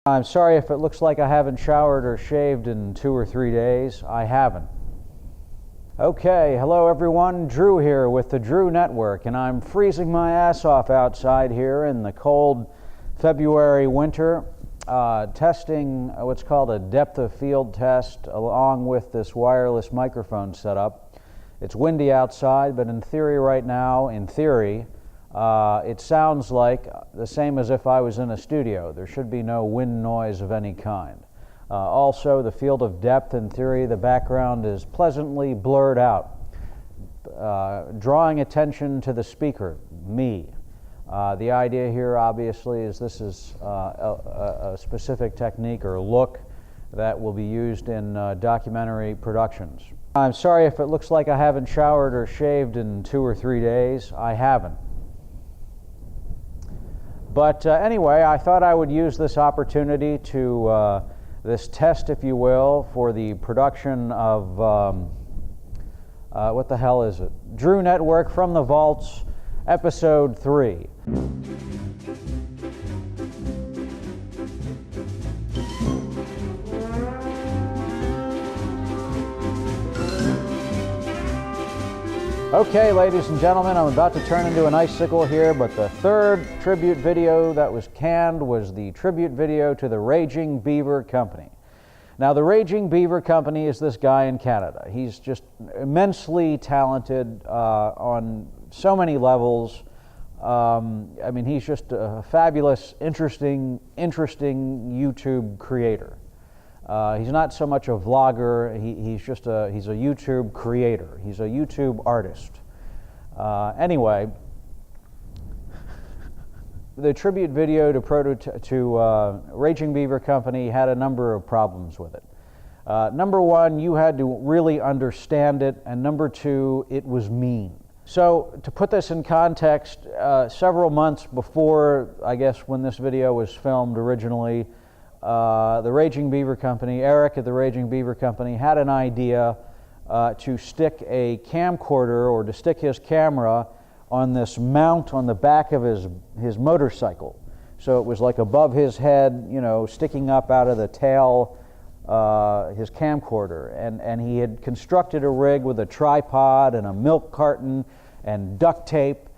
I'm sorry if it looks like I haven't showered or shaved in 2 or 3 days. I haven't. Okay, hello everyone. Drew here with the Drew Network, and I'm freezing my ass off outside here in the cold February winter, testing what's called a depth of field test along with this wireless microphone setup. It's windy outside, but in theory right now, it sounds like the same as if I was in a studio. There should be no wind noise of any kind. Also, the field of depth, in theory, the background is pleasantly blurred out, drawing attention to the speaker, me. The idea here, obviously, is this is a specific technique or look that will be used in documentary productions. I'm sorry if it looks like I haven't showered or shaved in 2 or 3 days. I haven't. But anyway, I thought I would use this opportunity to, this test, if you will, for the production of, what the hell is it? Drew Network From the Vaults, Episode 3. Okay, ladies and gentlemen, I'm about to turn into an icicle here, but the third tribute video that was canned was the tribute video to the Raging Beaver Company. Now, the Raging Beaver Company is this guy in Canada. He's just immensely talented on so many levels. I mean, he's just a fabulous, interesting YouTube creator. He's not so much a vlogger, he's a YouTube creator. He's a YouTube artist. Anyway, the tribute video to Raging Beaver Company had a number of problems with it. Number one, you had to really understand it, and number two, it was mean. So, to put this in context, several months before, I guess, when this video was filmed originally, the Raging Beaver Company, Eric at the Raging Beaver Company, had an idea to stick a camcorder or to stick his camera on this mount on the back of his motorcycle. So it was like above his head, you know, sticking up out of the tail, his camcorder. And he had constructed a rig with a tripod and a milk carton and duct tape,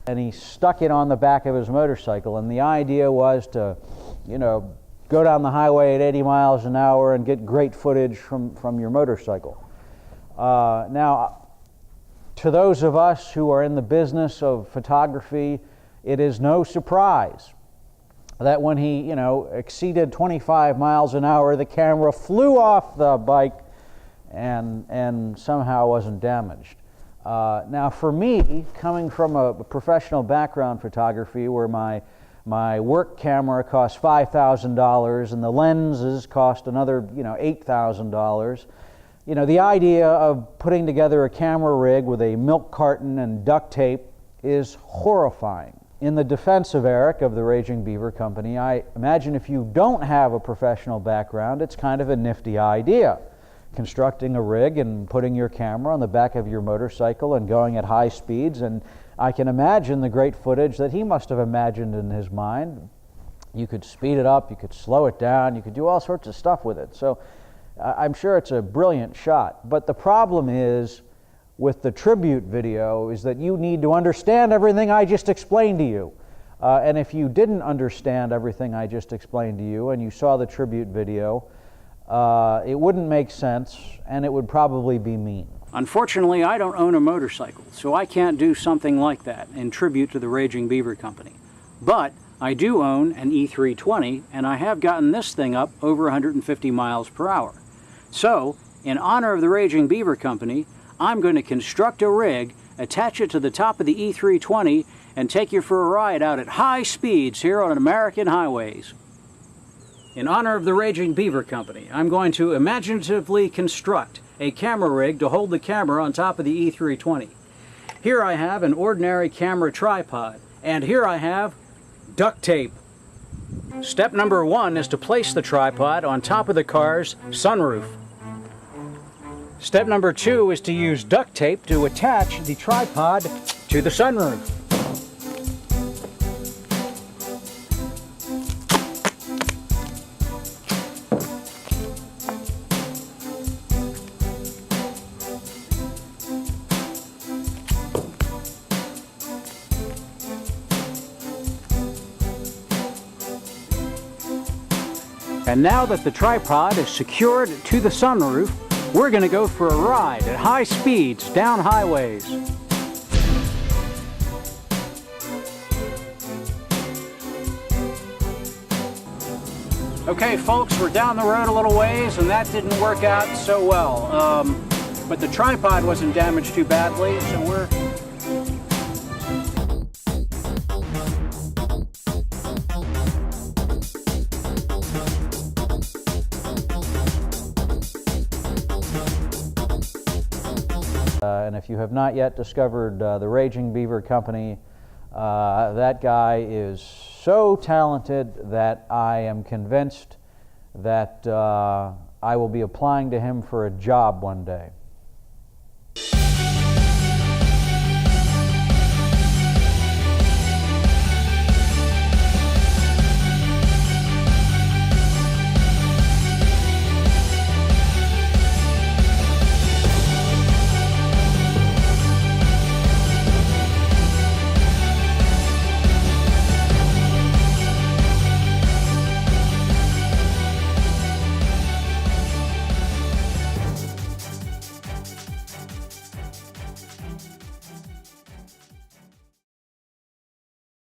and he stuck it on the back of his motorcycle. And the idea was to, you know, go down the highway at 80 miles an hour and get great footage from your motorcycle. Now, to those of us who are in the business of photography, it is no surprise that when he, you know, exceeded 25 miles an hour, the camera flew off the bike and somehow wasn't damaged. Now, for me, coming from a professional background photography where my work camera cost $5,000 and the lenses cost another, you know, $8,000. You know, the idea of putting together a camera rig with a milk carton and duct tape is horrifying. In the defense of Eric of the Raging Beaver Company, I imagine if you don't have a professional background, it's kind of a nifty idea. Constructing a rig and putting your camera on the back of your motorcycle and going at high speeds, and I can imagine the great footage that he must have imagined in his mind. You could speed it up, you could slow it down, you could do all sorts of stuff with it. So I'm sure it's a brilliant shot. But the problem is with the tribute video is that you need to understand everything I just explained to you. And if you didn't understand everything I just explained to you and you saw the tribute video, it wouldn't make sense and it would probably be mean. Unfortunately, I don't own a motorcycle, so I can't do something like that in tribute to the Raging Beaver Company. But I do own an E320, and I have gotten this thing up over 150 miles per hour. So, in honor of the Raging Beaver Company, I'm going to construct a rig, attach it to the top of the E320, and take you for a ride out at high speeds here on American highways. In honor of the Raging Beaver Company, I'm going to imaginatively construct a camera rig to hold the camera on top of the E320. Here I have an ordinary camera tripod, and here I have duct tape. Step number one is to place the tripod on top of the car's sunroof. Step number two is to use duct tape to attach the tripod to the sunroof. And now that the tripod is secured to the sunroof, we're going to go for a ride at high speeds down highways. Okay folks, we're down the road a little ways and that didn't work out so well. But the tripod wasn't damaged too badly, so we're... And if you have not yet discovered the Raging Beaver Company, that guy is so talented that I am convinced that I will be applying to him for a job one day.